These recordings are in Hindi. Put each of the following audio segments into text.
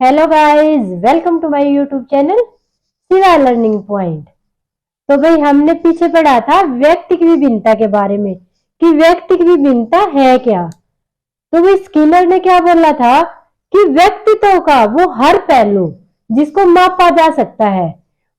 Hello guys, welcome to my YouTube channel Shiva learning point. तो भाई हमने पीछे पढ़ा था व्यक्तिक विभिन्नता के बारे में कि व्यक्तिक विभिन्नता है क्या। तो भाई स्किनर ने क्या बोला था कि व्यक्तित्व का वो हर पहलू जिसको मापा जा सकता है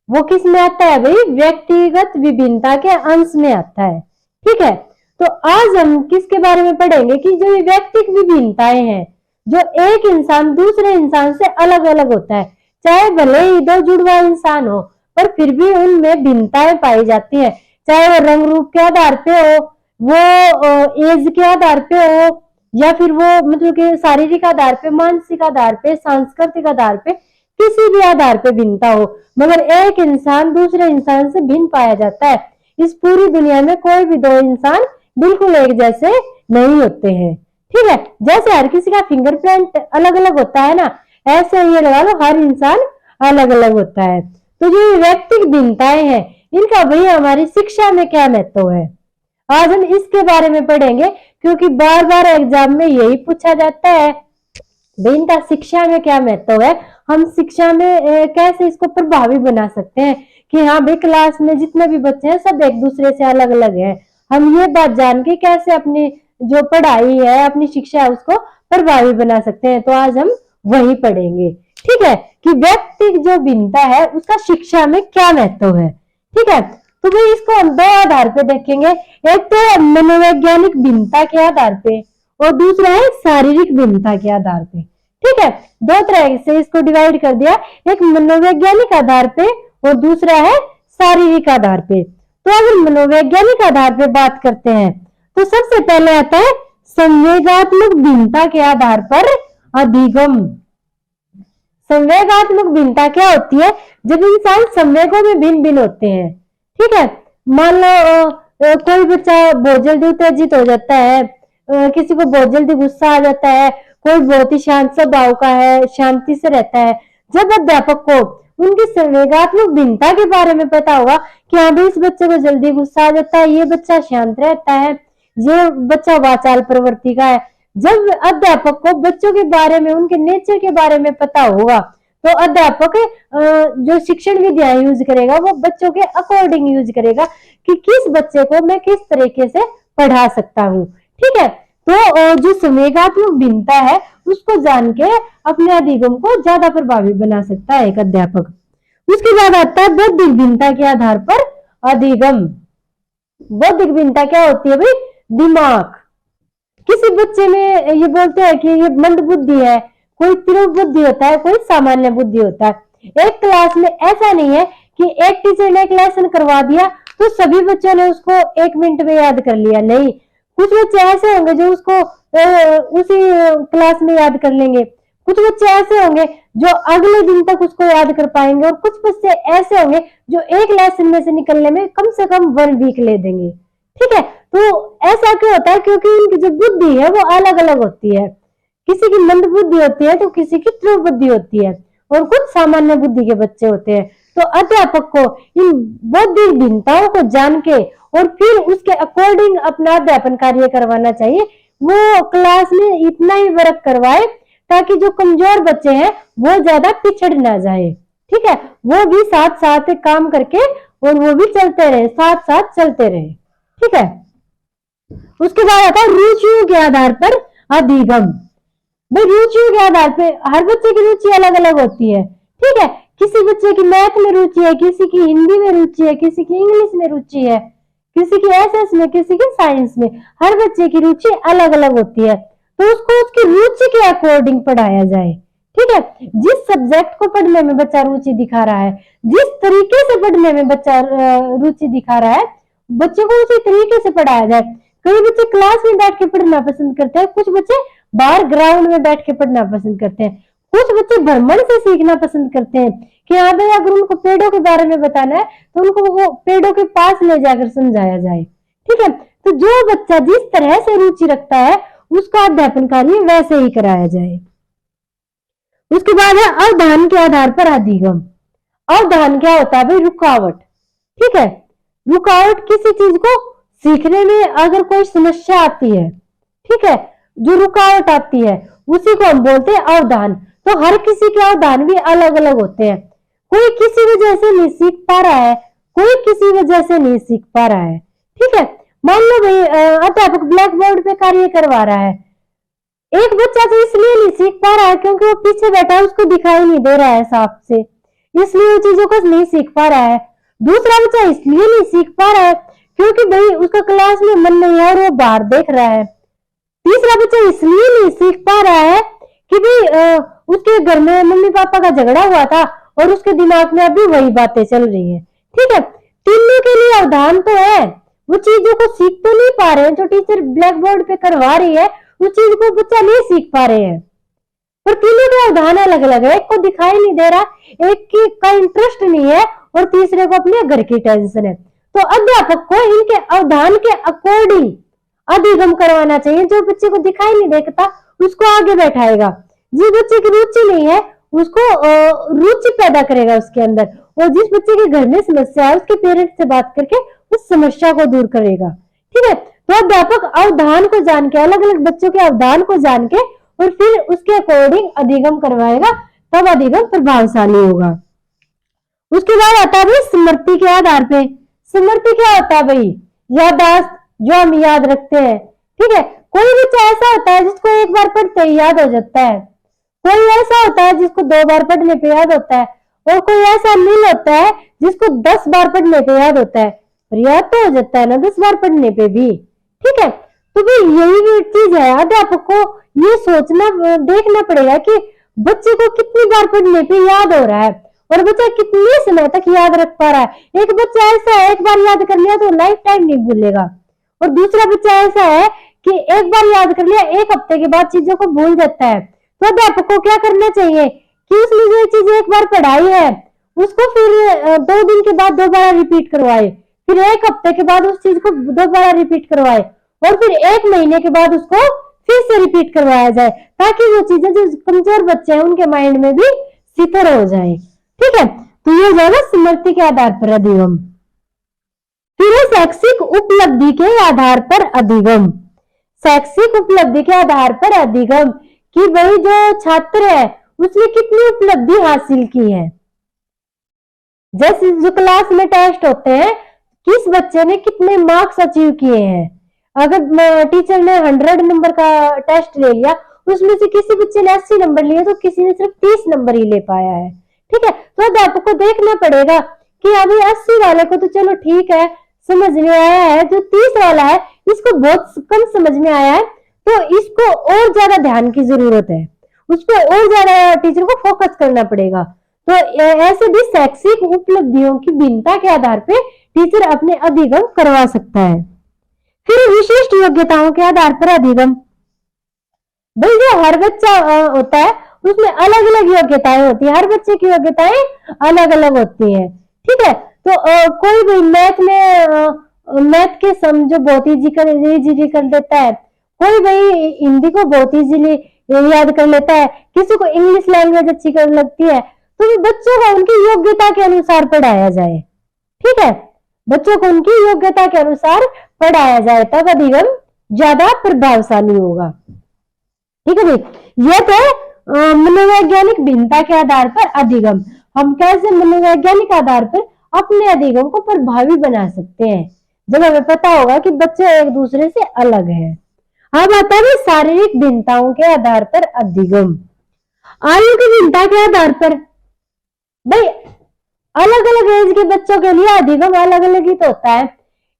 वो किस में आता है भाई, व्यक्तिगत विभिन्नता के अंश में आता है। ठीक है, तो आज हम किसके बारे में पढ़ेंगे कि जो ये व्यक्तिगत विभिन्नताएं हैं, जो एक इंसान दूसरे इंसान से अलग अलग होता है, चाहे भले ही दो जुड़वा इंसान हो पर फिर भी उनमें भिन्नताएं पाई जाती है। चाहे वो रंग रूप के आधार पे हो, वो एज के आधार पे हो, या फिर वो मतलब कि शारीरिक आधार पे, मानसिक आधार पे, सांस्कृतिक आधार पे, किसी भी आधार पे भिन्नता हो, मगर एक इंसान दूसरे इंसान से भिन्न पाया जाता है। इस पूरी दुनिया में कोई भी दो इंसान बिल्कुल एक जैसे नहीं होते हैं। ठीक है, जैसे हर किसी का फिंगरप्रिंट अलग अलग होता है ना, ऐसे ये लगा लो हर इंसान अलग अलग होता है। तो जो व्यक्तिगत भिन्नताएं हैं, इनका भाई हमारी शिक्षा में क्या महत्व है, आज हम इसके बारे में पढ़ेंगे, क्योंकि बार बार एग्जाम में यही पूछा जाता है भाई इनका शिक्षा में क्या महत्व है, हम शिक्षा में कैसे इसको प्रभावी बना सकते हैं कि हाँ भाई क्लास में जितने भी बच्चे हैं सब एक दूसरे से अलग अलग हैं। हम ये बात जान के कैसे अपनी जो पढ़ाई है, अपनी शिक्षा है, उसको प्रभावी बना सकते हैं। तो आज हम वही पढ़ेंगे। ठीक है, कि व्यक्ति जो भिन्नता है उसका शिक्षा में क्या महत्व है। ठीक है, तो भाई इसको हम दो आधार पे देखेंगे, एक तो मनोवैज्ञानिक भिन्नता के आधार पे और दूसरा है शारीरिक भिन्नता के आधार पे। ठीक है, दो तरह से इसको डिवाइड कर दिया, एक मनोवैज्ञानिक आधार पे और दूसरा है शारीरिक आधार पे। तो अगर मनोवैज्ञानिक आधार पे बात करते हैं तो सबसे पहले आता है संवेगात्मक भिन्नता के आधार पर अधिगम। संवेगात्मक भिन्नता क्या होती है, जब इंसान संवेगों में भिन्न भिन्न होते हैं। ठीक है, मान लो कोई बच्चा बहुत जल्दी उत्तेजित हो जाता है, किसी को बहुत जल्दी गुस्सा आ जाता है, कोई बहुत ही शांत स्वभाव का है, शांति से रहता है। जब अध्यापक को उनकी संवेगात्मक भिन्नता के बारे में पता होगा कि हाँ भाई इस बच्चे को जल्दी गुस्सा आ जाता है, ये बच्चा शांत रहता है, ये बच्चा वाचाल प्रवृत्ति का है, जब अध्यापक को बच्चों के बारे में, उनके नेचर के बारे में पता होगा तो अध्यापक जो शिक्षण विधियां यूज करेगा वो बच्चों के अकॉर्डिंग यूज करेगा कि किस बच्चे को मैं किस तरीके से पढ़ा सकता हूँ। ठीक है, तो जो संवेगात्मक भिन्नता है उसको जान के अपने अधिगम को ज्यादा प्रभावी बना सकता है एक अध्यापक। उसके बाद आता है बौद्धिक भिन्नता के आधार पर अधिगम। बौद्धिक भिन्नता क्या होती है भाई, दिमाग। किसी बच्चे में ये बोलते हैं कि ये मंद बुद्धि है, कोई तीव्र बुद्धि होता है, कोई सामान्य बुद्धि होता है। एक क्लास में ऐसा नहीं है कि एक टीचर ने एक लेसन करवा दिया तो सभी बच्चों ने उसको 1 मिनट में याद कर लिया, नहीं। कुछ बच्चे ऐसे होंगे जो उसको उसी क्लास में याद कर लेंगे, कुछ बच्चे ऐसे होंगे जो अगले दिन तक उसको याद कर पाएंगे, और कुछ बच्चे ऐसे होंगे जो एक लेसन में से निकलने में कम से कम 1 वीक ले देंगे। ठीक है, तो ऐसा क्यों होता है, क्योंकि उनकी जो बुद्धि है वो अलग अलग होती है। किसी की मंद बुद्धि होती है तो किसी की तीव्र बुद्धि होती है, और कुछ सामान्य बुद्धि के बच्चे होते हैं। तो अध्यापक को इन बौद्धिक भिन्नताओं को जान के और फिर उसके अकॉर्डिंग अपना अध्यापन कार्य करवाना चाहिए। वो क्लास में इतना ही वर्क करवाए ताकि जो कमजोर बच्चे हैं वो ज्यादा पिछड़ ना जाए। ठीक है, वो भी साथ साथ काम करके और वो भी चलते रहे, साथ साथ चलते रहे। ठीक है, उसके बाद आता है रुचियों के आधार पर अधिगम। भाई रुचियों के आधार पे हर बच्चे की रुचि अलग अलग होती है। ठीक है, किसी बच्चे की मैथ में रुचि है, किसी की हिंदी में रुचि है, किसी की इंग्लिश में रुचि है, किसी की एसएस में, किसी की साइंस में। हर बच्चे की रुचि अलग अलग होती है, तो उसको उसकी रुचि के अकॉर्डिंग पढ़ाया जाए। ठीक है, जिस सब्जेक्ट को पढ़ने में बच्चा रुचि दिखा रहा है, जिस तरीके से पढ़ने में बच्चा रुचि दिखा रहा है, बच्चे को उसी तरीके से पढ़ाया जाए। कई बच्चे क्लास में बैठ के पढ़ना पसंद करते हैं, कुछ बच्चे बाहर ग्राउंड में बैठ के पढ़ना पसंद करते हैं, कुछ बच्चे भ्रमण से सीखना पसंद करते हैं कि हाँ भाई अगर उनको पेड़ों के बारे में बताना है तो उनको वो पेड़ों के पास ले जाकर समझाया जाए। ठीक है, तो जो बच्चा जिस तरह से रुचि रखता है उसका अध्यापन कार्य वैसे ही कराया जाए। उसके बाद है अवधान के आधार पर अधिगम। अवधान क्या होता है भाई, रुकावट। ठीक है, रुकावट किसी चीज को सीखने में अगर कोई समस्या आती है, ठीक है, जो रुकावट आती है उसी को हम बोलते हैं अवधान। तो हर किसी के अवधान भी अलग अलग होते हैं। कोई किसी वजह से नहीं सीख पा रहा है, कोई किसी वजह से नहीं सीख पा रहा है। ठीक है, मान लो भाई अध्यापक ब्लैक बोर्ड पे कार्य करवा रहा है, एक बच्चा तो इसलिए नहीं सीख पा रहा है क्योंकि वो पीछे बैठा है, उसको दिखाई नहीं दे रहा है साफ से, इसलिए वो चीजों को नहीं सीख पा रहा है। दूसरा बच्चा इसलिए नहीं सीख पा रहा है क्योंकि भाई उसका क्लास में मन नहीं है और वो बाहर देख रहा है। तीसरा बच्चा इसलिए नहीं सीख पा रहा है कि भाई उसके घर में मम्मी पापा का झगड़ा हुआ था और उसके दिमाग में अभी वही बातें चल रही है। ठीक है, तीनों के लिए अवधान तो है, वो चीजों को सीख तो नहीं पा रहे हैं, जो टीचर ब्लैक बोर्ड पे करवा रही है उस चीज को बच्चा नहीं सीख पा रहे हैं, पर तीनों के अवधान अलग अलग है। एक को दिखाई नहीं दे रहा, एक की का इंटरेस्ट नहीं है और तीसरे को अपने घर की टेंशन है। तो अध्यापक को इनके अवधान के अकॉर्डिंग अधिगम करवाना चाहिए। जो बच्चे को दिखाई नहीं देता उसको आगे बैठाएगा, जिस बच्चे की रुचि नहीं है उसको रुचि पैदा करेगा उसके अंदर, और जिस बच्चे के घर में समस्या है उसके पेरेंट्स से बात करके उस समस्या को दूर करेगा। ठीक है, तो अध्यापक अवधान को जान के, अलग अलग बच्चों के अवधान को जान के और फिर उसके अकॉर्डिंग अधिगम करवाएगा, तब अधिगम प्रभावशाली होगा। उसके बाद आता है भाई स्मृति के आधार पे। स्मृति क्या होता है भाई? याददाश्त, जो हम याद रखते हैं। ठीक है, कोई बच्चा ऐसा होता है जिसको एक बार पढ़ते ही याद हो जाता है, कोई ऐसा होता है जिसको 2 बार पढ़ने पे याद होता है, और कोई ऐसा नील होता है जिसको 10 बार पढ़ने पे याद होता है। पर याद तो हो जाता है ना 10 बार पढ़ने पे भी। ठीक है, तो भाई यही चीज है, अध्यापक को ये सोचना देखना पड़ेगा कि बच्चे को कितनी बार पढ़ने पे याद हो रहा है और बच्चा कितने समय तक याद रख पा रहा है। एक बच्चा ऐसा है, एक बार याद कर लिया तो लाइफ टाइम नहीं भूलेगा, और दूसरा बच्चा ऐसा है कि एक बार याद कर लिया, 1 हफ्ते के बाद चीजों को भूल जाता है। तो अध्यापक को क्या करना चाहिए कि उसने जो चीज एक बार पढ़ाई है उसको फिर 2 दिन के बाद दोबारा रिपीट करवाए, फिर 1 हफ्ते के बाद उस चीज को दोबारा रिपीट करवाए, और फिर 1 महीने के बाद उसको फिर से रिपीट करवाया जाए, ताकि वो चीजें जो कमजोर बच्चे हैं उनके माइंड में भी सितर हो जाए। ठीक है, तो ये जाएगा स्मृति के आधार पर अधिगम। फिर शैक्षिक उपलब्धि के आधार पर अधिगम। शैक्षिक उपलब्धि के आधार पर अधिगम कि भाई जो छात्र है उसने कितनी उपलब्धि हासिल की है। जैसे जो क्लास में टेस्ट होते हैं, किस बच्चे ने कितने मार्क्स अचीव किए हैं। अगर टीचर ने 100 नंबर का टेस्ट ले लिया, उसमें से किसी बच्चे ने 80 नंबर लिए तो किसी ने सिर्फ 30 नंबर ही ले पाया है। ठीक है, तो अध्यापक को देखना पड़ेगा कि अभी 80 वाले को तो चलो ठीक है समझ में आया है, जो 30 वाला है इसको बहुत कम समझ में आया है, तो इसको और ज्यादा ध्यान की जरूरत है, उस पर और ज्यादा टीचर को फोकस करना पड़ेगा। तो ऐसे भी शैक्षिक उपलब्धियों की भिन्नता के आधार पे टीचर अपने अधिगम करवा सकता है। फिर विशिष्ट योग्यताओं के आधार पर अधिगम। भाई जो हर बच्चा होता है उसमें अलग अलग योग्यताएं होती है, हर बच्चे की योग्यताएं अलग अलग होती है। ठीक है, तो कोई भी मैथ के सम जो बहुत इजी कर देता है, कोई भाई हिंदी को बहुत इजीली याद कर लेता है, किसी को इंग्लिश लैंग्वेज अच्छी कर लगती है। तो बच्चों को उनकी योग्यता के अनुसार पढ़ाया जाए। ठीक है, बच्चों को उनकी योग्यता के अनुसार पढ़ाया जाए, तब अधिगम ज्यादा प्रभावशाली होगा। ठीक है भाई, यह तो मनोवैज्ञानिक भिन्नता के आधार पर अधिगम। हम कैसे मनोवैज्ञानिक आधार पर अपने अधिगम को प्रभावी बना सकते हैं, जब हमें पता होगा कि बच्चे एक दूसरे से अलग हैं। अब आता है शारीरिक भिन्नताओं के आधार पर अधिगम। आयु की भिन्नता के आधार पर, भाई अलग अलग एज के बच्चों के लिए अधिगम अलग अलग ही तो होता है।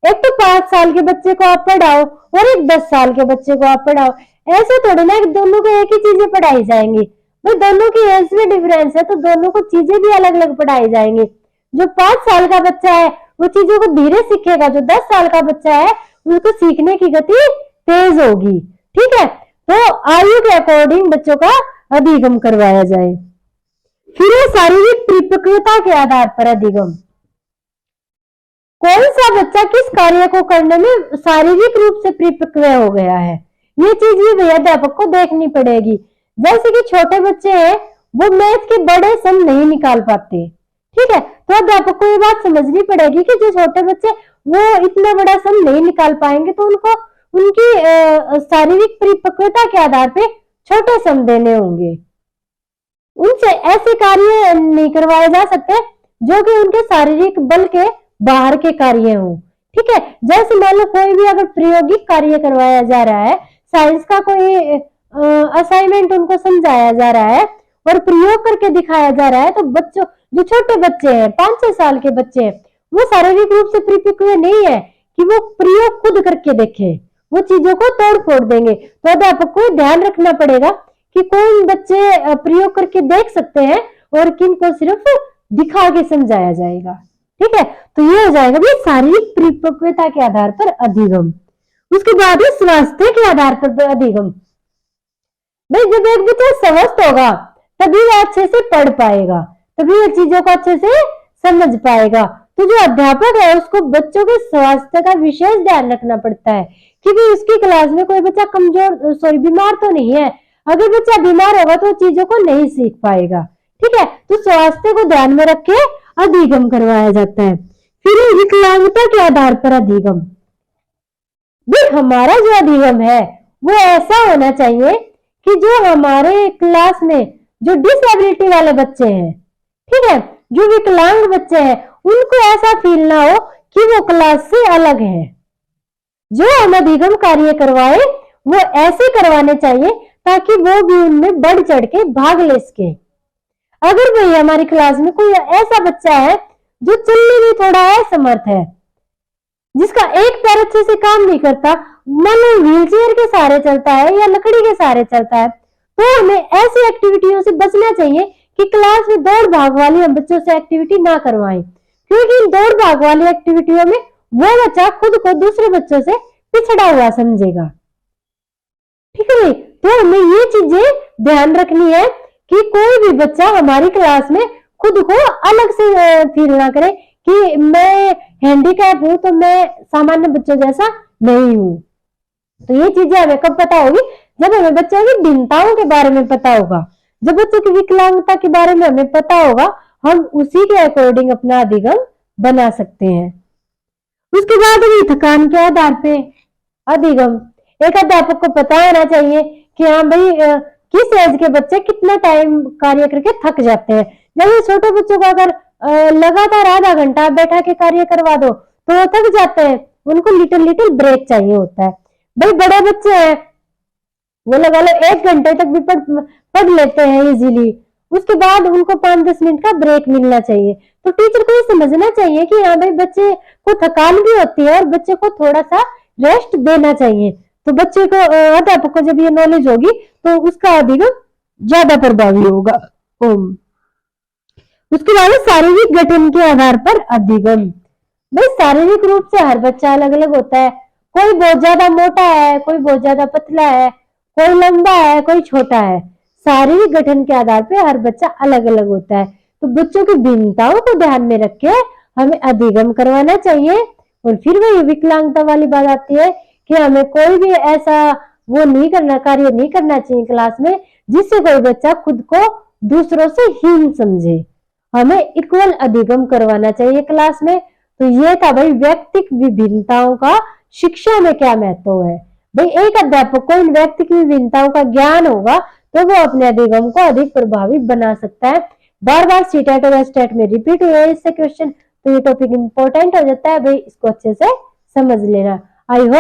एक तो 5 साल के बच्चे को आप पढ़ाओ और एक 10 साल के बच्चे को आप पढ़ाओ, ऐसे थोड़ी ना दोनों को एक ही चीजें पढ़ाई जाएंगी। भाई दोनों की एज में डिफरेंस है तो दोनों को चीजें भी अलग अलग पढ़ाई जाएंगी। जो 5 साल का बच्चा है वो चीजों को धीरे सीखेगा, जो 10 साल का बच्चा है उसको सीखने की गति तेज होगी। ठीक है, तो आयु के अकॉर्डिंग बच्चों का अधिगम करवाया जाए। फिर शारीरिक परिपक्वता के आधार पर अधिगम। कौन सा बच्चा किस कार्य को करने में शारीरिक रूप से परिपक्व हो गया है, ये चीज भी अध्यापक को देखनी पड़ेगी। जैसे कि छोटे बच्चे हैं वो मैथ के बड़े सम नहीं निकाल पाते। ठीक है, तो अध्यापक को ये बात समझनी पड़ेगी कि जो छोटे बच्चे वो इतना बड़ा सम नहीं निकाल पाएंगे, तो उनको उनकी शारीरिक परिपक्वता के आधार पे छोटे सम देने होंगे। उनसे ऐसे कार्य नहीं करवाए जा सकते जो कि उनके शारीरिक बल के बाहर के कार्य हों। ठीक है, जैसे मान लो कोई भी अगर प्रायोगिक कार्य करवाया जा रहा है, साइंस का कोई असाइनमेंट उनको समझाया जा रहा है और प्रयोग करके दिखाया जा रहा है, तो बच्चों, जो छोटे बच्चे हैं, 5-6 साल के बच्चे हैं, वो शारीरिक रूप से परिपक्व नहीं है कि वो प्रयोग खुद करके देखें, वो चीजों को तोड़ फोड़ देंगे। तो अध्यापक को ध्यान रखना पड़ेगा कि कौन बच्चे प्रयोग करके देख सकते हैं और किन को सिर्फ दिखा के समझाया जाएगा। ठीक है, तो ये हो जाएगा भाई शारीरिक परिपक्वता के आधार पर अधिगम। उसके बाद स्वास्थ्य के आधार पर अधिगम। भाई जब एक बच्चा स्वस्थ होगा तभी वो अच्छे से पढ़ पाएगा, तभी वो चीजों को अच्छे से समझ पाएगा। तो जो अध्यापक है उसको बच्चों के स्वास्थ्य का विशेष ध्यान रखना पड़ता है कि भाई उसकी क्लास में कोई बच्चा कमजोर बीमार तो नहीं है। अगर बच्चा बीमार होगा तो चीजों को नहीं सीख पाएगा। ठीक है, तो स्वास्थ्य को ध्यान में रख के अधिगम करवाया जाता है। फिर विकलांगता के आधार पर अधिगम। भाई हमारा जो अधिगम है वो ऐसा होना चाहिए कि जो हमारे क्लास में जो डिसेबिलिटी वाले बच्चे हैं, ठीक है, जो विकलांग बच्चे हैं, उनको ऐसा फील ना हो कि वो क्लास से अलग है। जो हम अधिगम कार्य करवाए वो ऐसे करवाने चाहिए ताकि वो भी उनमें बढ़ चढ़ के भाग ले सके। अगर भाई हमारी क्लास में कोई ऐसा बच्चा है जो चलने में थोड़ा असमर्थ है, जिसका एक पैर अच्छे से काम नहीं करता, मान लो व्हील चेयर के सहारे चलता है या लकड़ी के सहारे चलता है, तो हमें ऐसी एक्टिविटियों से बचना चाहिए कि क्लास में दौड़ भाग वाली हम बच्चों से एक्टिविटी ना करवाएं, क्योंकि इन दौड़ भाग वाली एक्टिविटियों में वो बच्चा खुद को दूसरे बच्चों से पिछड़ा हुआ समझेगा। ठीक है, तो हमें ये चीजें ध्यान रखनी है कि कोई भी बच्चा हमारी क्लास में खुद को अलग से फील ना करे कि मैं हैंडीकैप हूं तो मैं सामान्य बच्चों जैसा नहीं हूं। तो ये चीजें हमें कब पता होगी? जब हमें बच्चों की भिन्नताओं के बारे में पता होगा, जब बच्चों की विकलांगता के बारे में हमें पता होगा, हम उसी के अकॉर्डिंग अपना अधिगम बना सकते हैं। उसके बाद अभी थकान के आधार पे अधिगम। एक अध्यापक को पता होना चाहिए कि हाँ भाई किस एज के बच्चे कितना टाइम कार्य करके थक जाते हैं। जैसे छोटे बच्चों को अगर लगातार आधा घंटा बैठा के कार्य करवा दो तो वो थक जाते हैं, उनको लिटिल लिटिल ब्रेक चाहिए होता है। भाई बड़े बच्चे हैं वो लगा लो 1 घंटे तक भी पढ़ लेते हैं इजीली, उसके बाद उनको 5-10 मिनट का ब्रेक मिलना चाहिए। तो टीचर को ये समझना चाहिए कि हाँ भाई बच्चे को थकान भी होती है और बच्चे को थोड़ा सा रेस्ट देना चाहिए। तो बच्चे को अध्यापक को जब ये नॉलेज होगी तो उसका अधिगम ज्यादा प्रभावी होगा। उसके बाद शारीरिक गठन के आधार पर अधिगम। भाई शारीरिक रूप से हर बच्चा अलग अलग होता है, कोई बहुत ज्यादा मोटा है, कोई बहुत ज्यादा पतला है, कोई लंबा है, कोई छोटा है। शारीरिक गठन के आधार पर हर बच्चा अलग अलग होता है। तो बच्चों की भिन्नताओं को ध्यान में रख के हमें अधिगम करवाना चाहिए। और फिर वही विकलांगता वाली बात आती है कि हमें कोई भी ऐसा वो नहीं करना, कार्य नहीं करना चाहिए क्लास में जिससे कोई बच्चा खुद को दूसरों से हीन समझे। हमें इक्वल अधिगम करवाना चाहिए क्लास में। तो ये था भाई व्यक्तिक विभिन्नताओं का शिक्षा में क्या महत्व है। भाई एक अध्यापक को इन व्यक्तिक विभिन्नताओं का ज्ञान होगा तो वो अपने अधिगम को अधिक प्रभावी बना सकता है। बार बार सीटेट और स्टेट में रिपीट हुए इससे क्वेश्चन, तो ये टॉपिक इंपॉर्टेंट हो जाता है भाई, इसको अच्छे से समझ लेना। I hope